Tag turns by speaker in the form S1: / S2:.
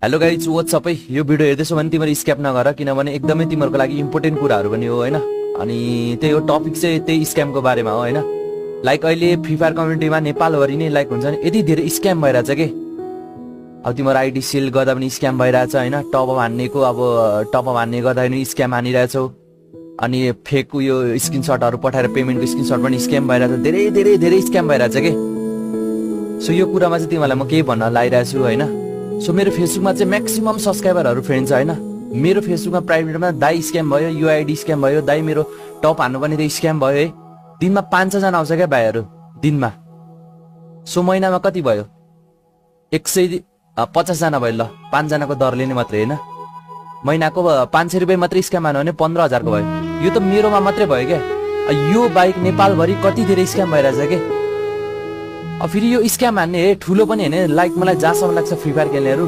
S1: Hello guys what's up है यो video हेर्दैछौ भने तिमीहरू स्क्याप नगर किनभने एकदमै तिमीहरूको लागि इम्पोर्टेन्ट कुराहरू पनि हो हैन। अनि त्यही हो टपिक चाहिँ त्यही स्क्यामको बारेमा हो हैन। लाइक अहिले फ्री फायर कम्युनिटीमा नेपालभरि नै लाइक हुन्छ नि यति धेरै स्क्याम भइरहेछ के। अब तिम्रो आइडी सेल गर्दा पनि स्क्याम भइरहेछ हैन। टपअप हान्नेको अब टपअप हान्ने गर्दा पनि स्क्याम हानिरहेछौ। अनि फेक यो स्क्रिनशटहरू पठाएर पेमेन्टको स्क्रिनशट पनि स्क्याम भइरहेछ। धेरै धेरै धेरै स्क्याम भइरहेछ के। सो यो कुरामा चाहिँ तिमीहरूलाई म केही भन्न लागिरहेको छु हैन। सो मेरो फेसबुकमा चाहिँ म्याक्सिमम सब्सक्राइबरहरू फ्रेन्ड्स हैन। मेरो फेसबुकमा प्राइभेटमा दाइ स्क्याम भयो, युआइडी स्क्याम भयो, दाइ मेरो टप हान्नु पनि त्यो स्क्याम भयो है। दिनमा 500 जना आउँछ क्या भाइहरू दिनमा। सो महिनामा कति भयो 150 जना भयो ल 5 जनाको दरले नै मात्रै हैन। महिनाको 500 रुपैयाँ मात्रै स्क्याम हान्यो भने 15,000 को भयो। यो त मेरोमा मात्रै भयो क्या। यो बाइक नेपालभरि कति धेरै स्क्याम भइरहेछ के। अब फेरि यो स्क्याम हान्ने ठुलो पनि हैन। लाइक मलाई जहाँसम्म लाग्छ फ्री फायर खेल्नेहरू